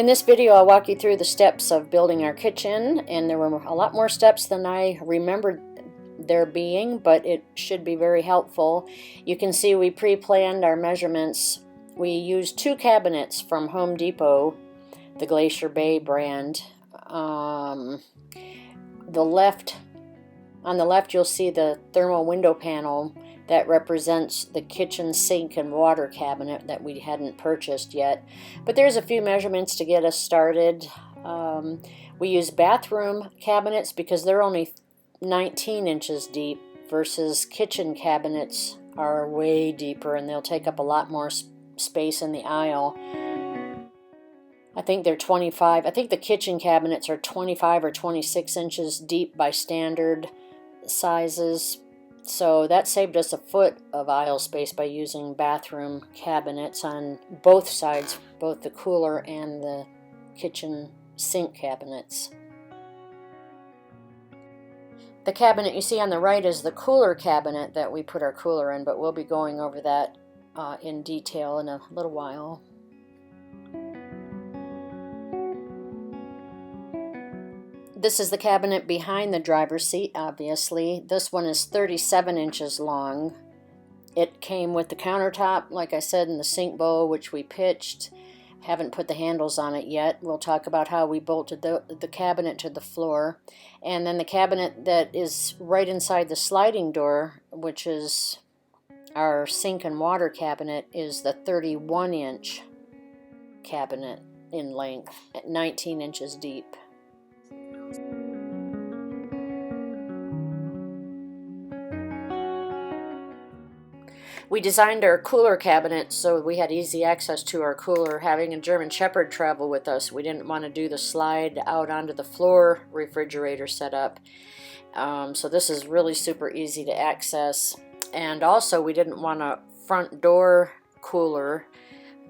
In this video, I'll walk you through the steps of building our kitchen, and there were a lot more steps than I remembered there being, but it should be very helpful. You can see we pre-planned our measurements. We used 2 cabinets from Home Depot, the Glacier Bay brand. On the left, you'll see the thermal window panel that represents the kitchen sink and water cabinet that we hadn't purchased yet. But there's a few measurements to get us started. We use bathroom cabinets because they're only 19 inches deep versus kitchen cabinets are way deeper, and they'll take up a lot more space in the aisle. I think they're 25. I think the kitchen cabinets are 25 or 26 inches deep by standard sizes. So that saved us a foot of aisle space by using bathroom cabinets on both sides, both the cooler and the kitchen sink cabinets. The cabinet you see on the right is the cooler cabinet that we put our cooler in, but we'll be going over that in detail in a little while. This is the cabinet behind the driver's seat, obviously. This one is 37 inches long. It came with the countertop, like I said, and the sink bowl, which we pitched. Haven't put the handles on it yet. We'll talk about how we bolted the cabinet to the floor. And then the cabinet that is right inside the sliding door, which is our sink and water cabinet, is the 31-inch cabinet in length, at 19 inches deep. We designed our cooler cabinet so we had easy access to our cooler. Having a German Shepherd travel with us, we didn't want to do the slide out onto the floor refrigerator setup. So this is really super easy to access. And also we didn't want a front door cooler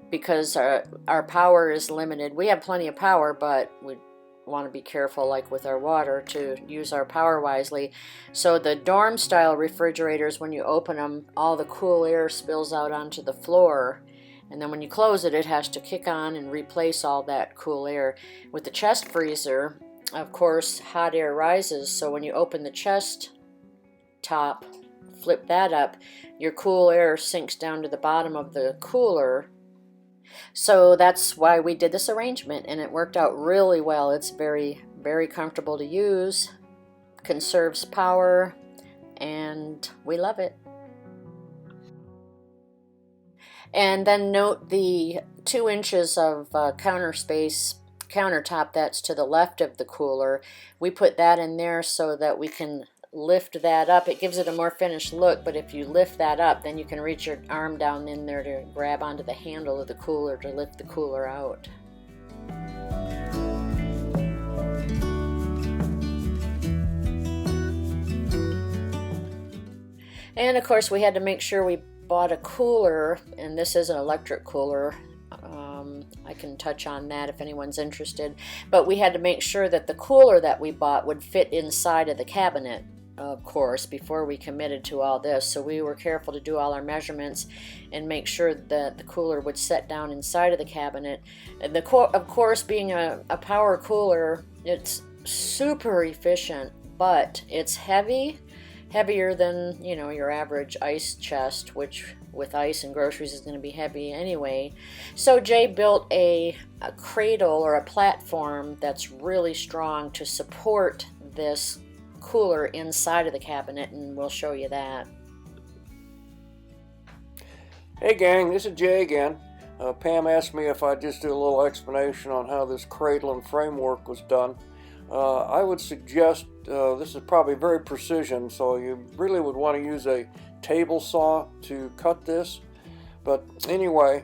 because our power is limited. We have plenty of power, but we want to be careful, like with our water, to use our power wisely. So the dorm style refrigerators, when you open them, all the cool air spills out onto the floor, and then when you close it, it has to kick on and replace all that cool air. With the chest freezer, of course, hot air rises, so when you open the chest top, flip that up, your cool air sinks down to the bottom of the cooler. So that's why we did this arrangement, and it worked out really well. It's very, very comfortable to use, conserves power, and we love it. And then note the 2 inches of countertop that's to the left of the cooler. We put that in there so that we can lift that up. It gives it a more finished look, but if you lift that up, then you can reach your arm down in there to grab onto the handle of the cooler to lift the cooler out. And of course we had to make sure we bought a cooler, and this is an electric cooler. I can touch on that if anyone's interested, but we had to make sure that the cooler that we bought would fit inside of the cabinet, of course, before we committed to all this. So we were careful to do all our measurements and make sure that the cooler would set down inside of the cabinet. And of course, being a power cooler, it's super efficient, but it's heavier than, you know, your average ice chest, which with ice and groceries is going to be heavy anyway. So Jay built a cradle or a platform that's really strong to support this cooler inside of the cabinet, and we'll show you that. Hey gang, this is Jay again. Pam asked me if I'd just do a little explanation on how this cradle and framework was done. I would suggest this is probably very precision, so you really would want to use a table saw to cut this. But anyway,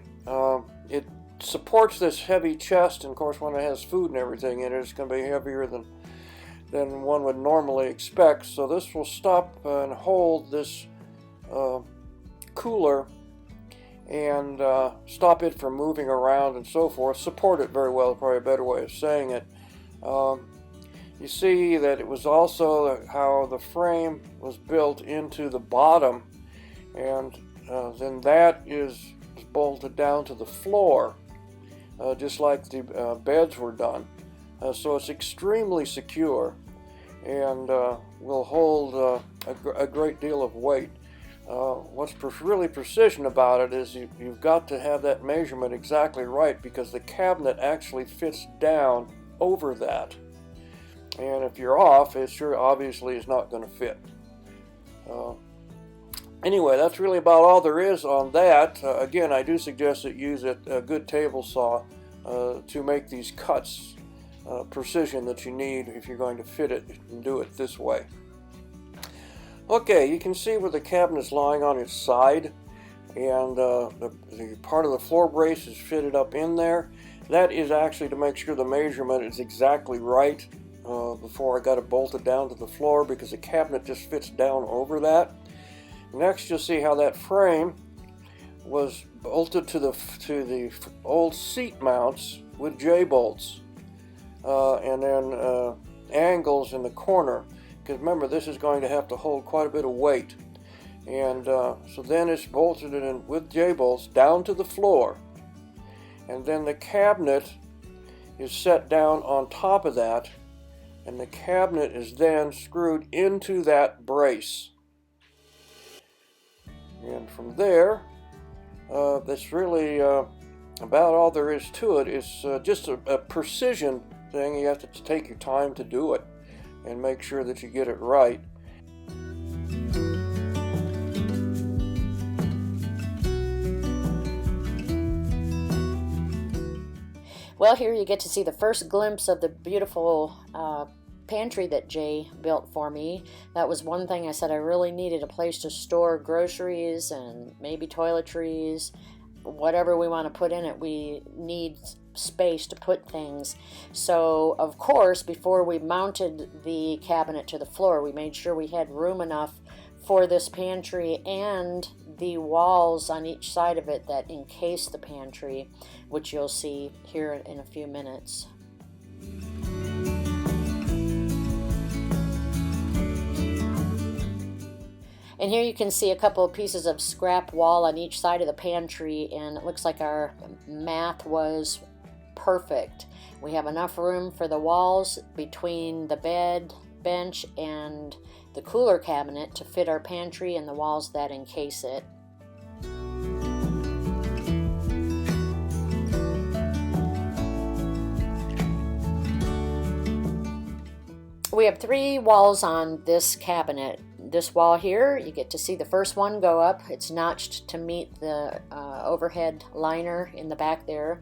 it supports this heavy chest, and of course when it has food and everything in it, it's going to be heavier than one would normally expect. So this will stop and hold this cooler and stop it from moving around and so forth. Support it very well, probably a better way of saying it. You see that it was also how the frame was built into the bottom, and then that is bolted down to the floor. just like the beds were done. So it's extremely secure and will hold a great deal of weight. What's really precision about it is you've got to have that measurement exactly right, because the cabinet actually fits down over that. And if you're off, it sure obviously is not going to fit. Anyway, that's really about all there is on that. Again, I do suggest that you use a good table saw to make these cuts precision that you need if you're going to fit it and do it this way. Okay, you can see where the cabinet is lying on its side, and the part of the floor brace is fitted up in there. That is actually to make sure the measurement is exactly right before I got it bolted down to the floor, because the cabinet just fits down over that. Next, you'll see how that frame was bolted to the old seat mounts with J-bolts, and then angles in the corner. Because remember, this is going to have to hold quite a bit of weight, and so then it's bolted in with J-bolts down to the floor, and then the cabinet is set down on top of that, and the cabinet is then screwed into that brace. And from there, that's really about all there is to it. It's just a precision thing. You have to take your time to do it and make sure that you get it right. Well, here you get to see the first glimpse of the beautiful pantry that Jay built for me. That was one thing I said I really needed, a place to store groceries and maybe toiletries, whatever we want to put in it. We need space to put things. So of course, before we mounted the cabinet to the floor, we made sure we had room enough for this pantry and the walls on each side of it that encase the pantry, which you'll see here in a few minutes. And here you can see a couple of pieces of scrap wall on each side of the pantry, and it looks like our math was perfect. We have enough room for the walls between the bed, bench, and the cooler cabinet to fit our pantry and the walls that encase it. We have 3 walls on this cabinet. This wall here, you get to see the first one go up. It's notched to meet the overhead liner in the back there.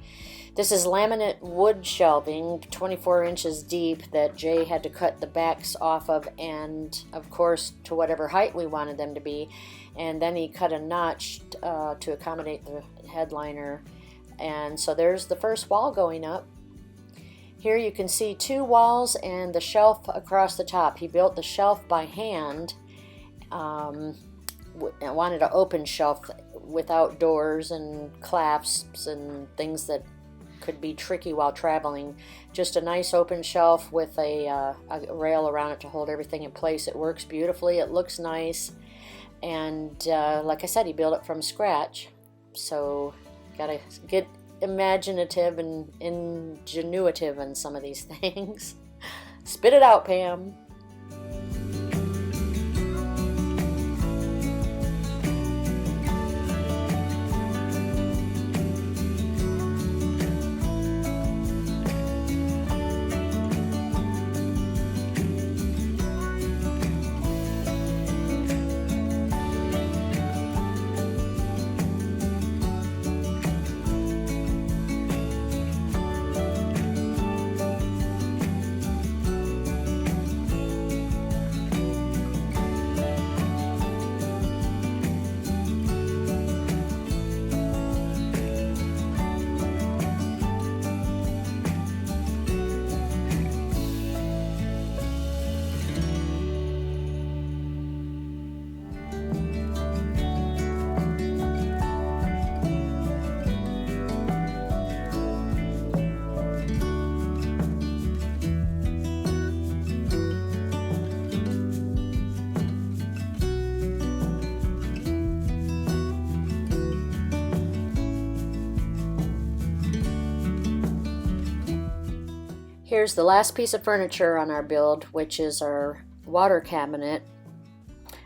This is laminate wood shelving, 24 inches deep, that Jay had to cut the backs off of, and of course to whatever height we wanted them to be. And then he cut a notch to accommodate the headliner. And so there's the first wall going up. Here you can see 2 walls and the shelf across the top. He built the shelf by hand. I wanted an open shelf without doors and clasps and things that could be tricky while traveling. Just a nice open shelf with a rail around it to hold everything in place. It works beautifully. It looks nice. And like I said, he built it from scratch. So gotta get imaginative and ingenuitive in some of these things. Spit it out, Pam. Here's the last piece of furniture on our build, which is our water cabinet.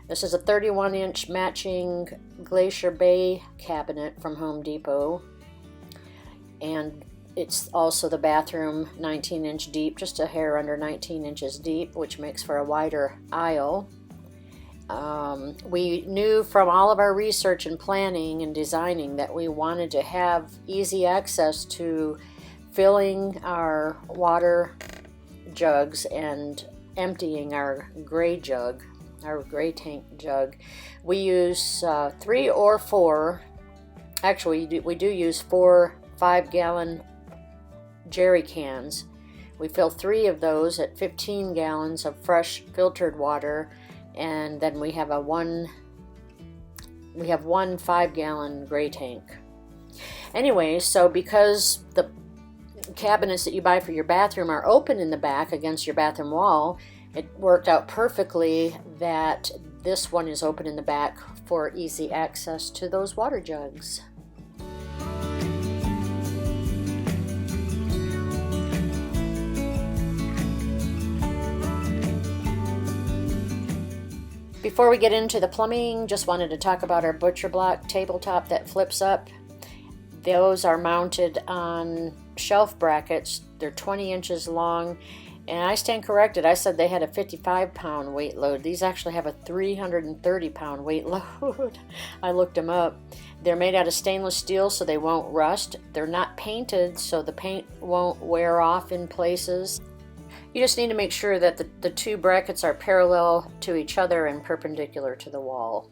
This is a 31-inch matching Glacier Bay cabinet from Home Depot. And it's also the bathroom, 19-inch deep, just a hair under 19 inches deep, which makes for a wider aisle. We knew from all of our research and planning and designing that we wanted to have easy access to filling our water jugs and emptying our gray jug, our gray tank jug. We use 3 or 4, actually we do use 4 5-gallon jerry cans. We fill 3 of those at 15 gallons of fresh filtered water, and then we have one 5-gallon gray tank. Anyway, so because the cabinets that you buy for your bathroom are open in the back against your bathroom wall, it worked out perfectly that this one is open in the back for easy access to those water jugs. Before we get into the plumbing, just wanted to talk about our butcher block tabletop that flips up. Those are mounted on shelf brackets. They're 20 inches long, and I stand corrected. I said they had a 55-pound weight load. These actually have a 330-pound weight load. I looked them up. They're made out of stainless steel so they won't rust. They're not painted so the paint won't wear off in places. You just need to make sure that the 2 brackets are parallel to each other and perpendicular to the wall.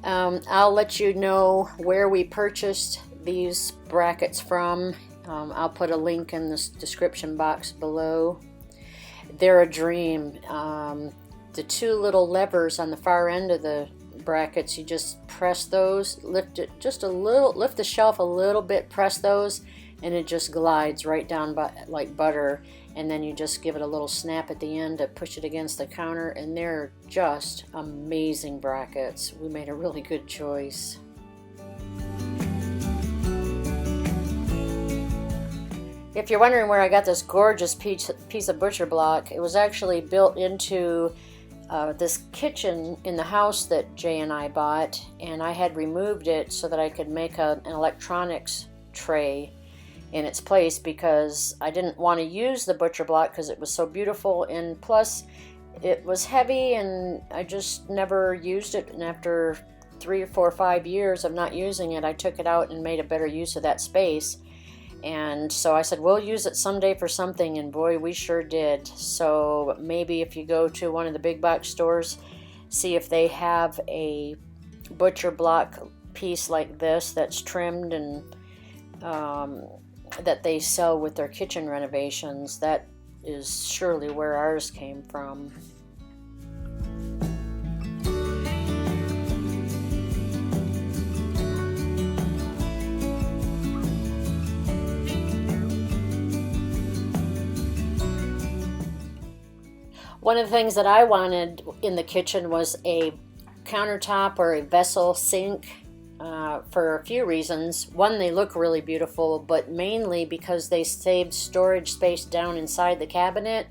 I'll let you know where we purchased these brackets from. I'll put a link in the description box below. They're a dream. The 2 little levers on the far end of the brackets, you just press those, lift it just a little, lift the shelf a little bit, press those, and it just glides right down like butter, and then you just give it a little snap at the end to push it against the counter, and they're just amazing brackets. We made a really good choice. If you're wondering where I got this gorgeous piece of butcher block, it was actually built into this kitchen in the house that Jay and I bought, and I had removed it so that I could make an electronics tray in its place because I didn't want to use the butcher block because it was so beautiful, and plus it was heavy and I just never used it, and after 3 or 4 or 5 years of not using it, I took it out and made a better use of that space. And so I said, we'll use it someday for something, and boy, we sure did. So maybe if you go to one of the big box stores, see if they have a butcher block piece like this that's trimmed and that they sell with their kitchen renovations. That is surely where ours came from. One of the things that I wanted in the kitchen was a countertop or a vessel sink for a few reasons. One, they look really beautiful, but mainly because they saved storage space down inside the cabinet.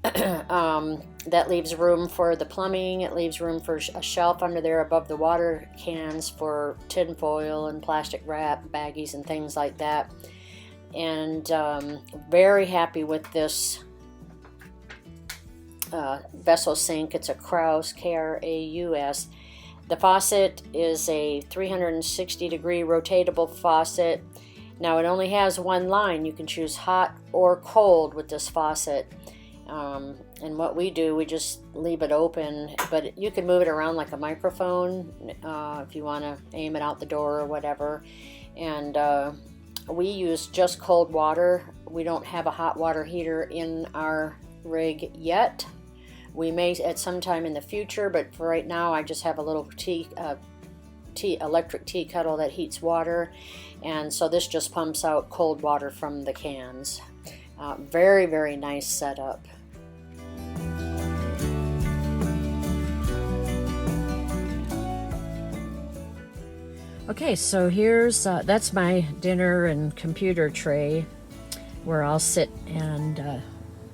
That leaves room for the plumbing. It leaves room for a shelf under there above the water cans for tin foil and plastic wrap, baggies and things like that. And very happy with this vessel sink. It's a Kraus, Kraus. The faucet is a 360-degree rotatable faucet. Now it only has one line. You can choose hot or cold with this faucet. And what we do, we just leave it open, but you can move it around like a microphone if you want to aim it out the door or whatever. And we use just cold water. We don't have a hot water heater in our rig yet. We may at some time in the future, but for right now I just have a little electric tea kettle that heats water, and so this just pumps out cold water from the cans. Very, very nice setup. Okay, so here's, that's my dinner and computer tray where I'll sit and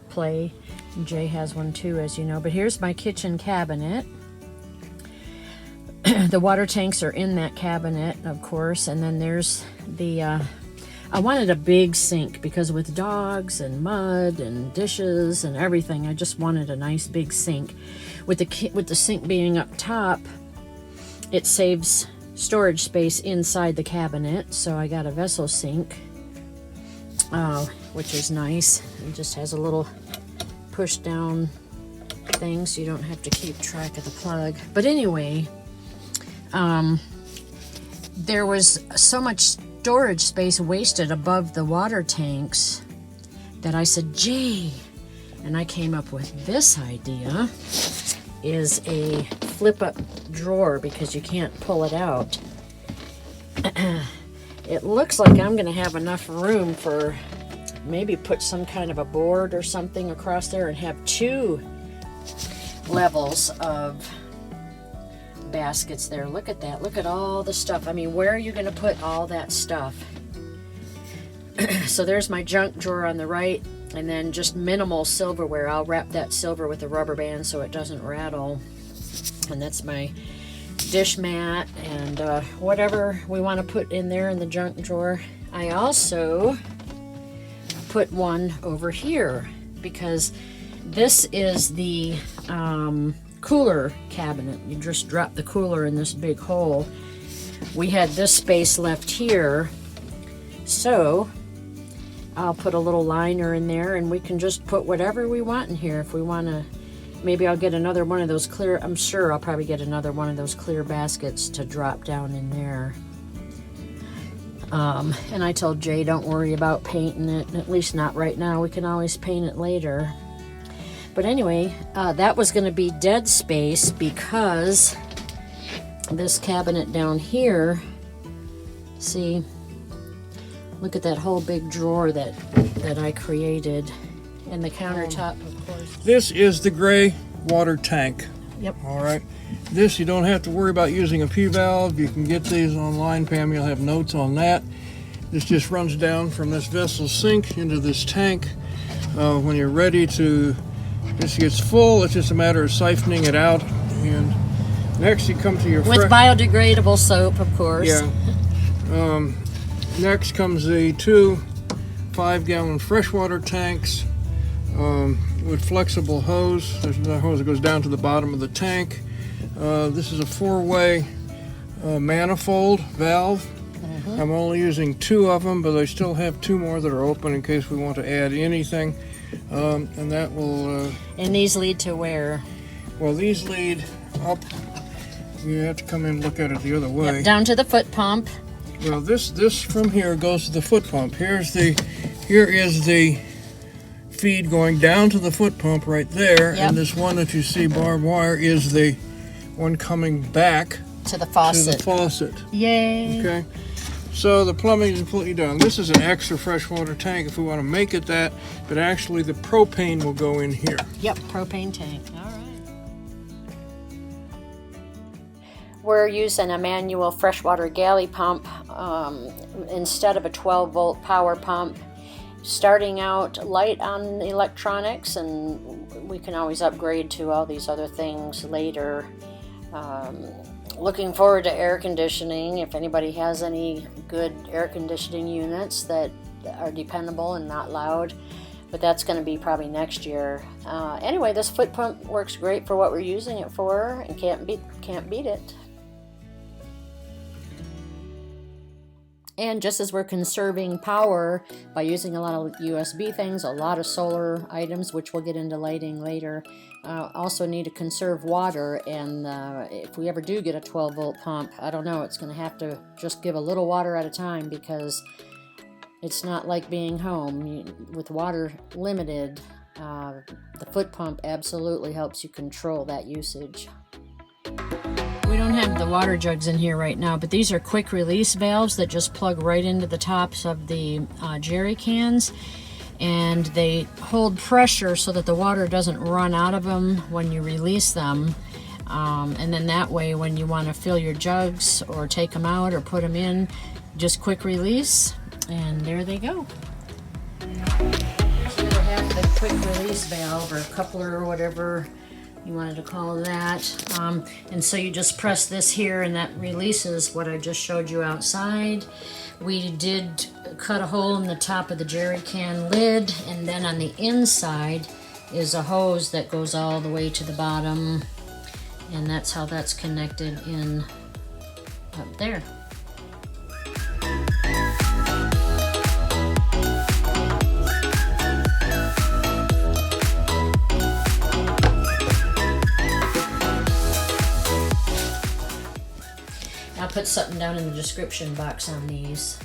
play. And Jay has one too, as you know. But here's my kitchen cabinet. The water tanks are in that cabinet, of course. And then there's the, I wanted a big sink because with dogs and mud and dishes and everything, I just wanted a nice big sink. With the sink being up top, it saves storage space inside the cabinet, so I got a vessel sink, which is nice. It just has a little push down thing, so you don't have to keep track of the plug. But anyway, there was so much storage space wasted above the water tanks that I said, Jay, and I came up with this idea, is a flip-up drawer because you can't pull it out. It looks like I'm going to have enough room for maybe put some kind of a board or something across there and have 2 levels of baskets there. Look at that. Look at all the stuff. I mean, where are you going to put all that stuff? So there's my junk drawer on the right, and then just minimal silverware. I'll wrap that silver with a rubber band so it doesn't rattle. And that's my dish mat and whatever we want to put in there in the junk drawer. I also put one over here because this is the cooler cabinet. You just drop the cooler in this big hole. We had this space left here, so I'll put a little liner in there and we can just put whatever we want in here. If we want to, maybe I'll get another one of those clear, I'm sure I'll probably get another one of those clear baskets to drop down in there. And I told Jay, don't worry about painting it, at least not right now. We can always paint it later. But anyway, that was going to be dead space because this cabinet down here, see, look at that whole big drawer that I created, and the countertop, of course. This is the gray water tank. Yep. All right. This, you don't have to worry about using a P-valve. You can get these online, Pam. You'll have notes on that. This just runs down from this vessel sink into this tank. When you're ready to, this gets full, it's just a matter of siphoning it out. And next you come to your... With biodegradable soap, of course. Yeah. Next comes the 2 5-gallon freshwater tanks with flexible hose. There's a hose that goes down to the bottom of the tank. This is a 4-way manifold valve. I'm only using 2 of them, but I still have 2 more that are open in case we want to add anything. And that will... and these lead to where? Well, these lead up. You have to come in and look at it the other way. Yep, down to the foot pump. Well, this from here goes to the foot pump. Here is the feed going down to the foot pump right there, yep. And this one that you see barbed wire is the one coming back to the faucet. Yay! Okay, so the plumbing is completely done. This is an extra freshwater tank if we want to make it that, but actually the propane will go in here. Yep, propane tank. All right. We're using a manual freshwater galley pump instead of a 12-volt power pump. Starting out light on electronics, and we can always upgrade to all these other things later. Looking forward to air conditioning. If anybody has any good air conditioning units that are dependable and not loud, but that's going to be probably next year. Anyway, this foot pump works great for what we're using it for, and can't beat it. And just as we're conserving power by using a lot of USB things, a lot of solar items, which we'll get into lighting later, also need to conserve water. And if we ever do get a 12-volt pump, I don't know, it's going to have to just give a little water at a time because it's not like being home. With water limited, the foot pump absolutely helps you control that usage. We don't have the water jugs in here right now, but these are quick release valves that just plug right into the tops of the jerry cans, and they hold pressure so that the water doesn't run out of them when you release them. And then that way, when you want to fill your jugs or take them out or put them in, just quick release, and there they go. Here we have the quick release valve, or coupler, or whatever you wanted to call that. And so you just press this here, and that releases what I just showed you outside. We did cut a hole in the top of the jerry can lid, and then on the inside is a hose that goes all the way to the bottom, and that's how that's connected in up there. I'll put something down in the description box on these.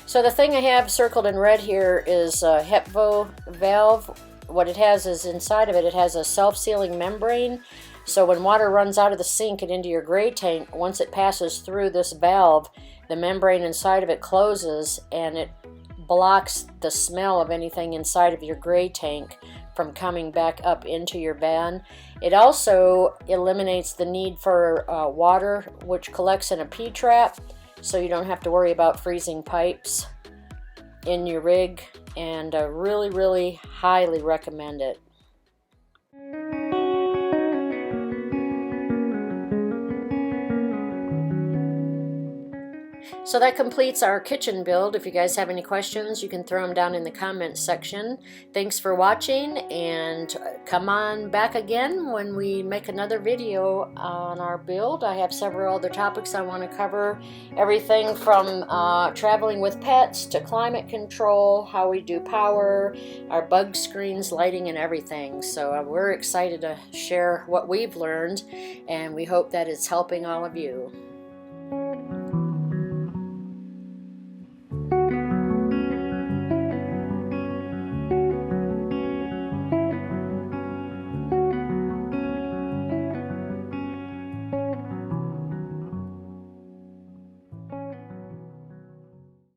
So the thing I have circled in red here is a HEPVO valve. What it has is inside of it, it has a self-sealing membrane. So when water runs out of the sink and into your gray tank, once it passes through this valve, the membrane inside of it closes, and it blocks the smell of anything inside of your gray tank from coming back up into your van. It also eliminates the need for water, which collects in a P-trap, so you don't have to worry about freezing pipes in your rig, and I really highly recommend it. So that completes our kitchen build. If you guys have any questions, you can throw them down in the comments section. Thanks for watching, and come on back again when we make another video on our build. I have several other topics I want to cover. Everything from traveling with pets to climate control, how we do power, our bug screens, lighting, and everything. So we're excited to share what we've learned, and we hope that it's helping all of you.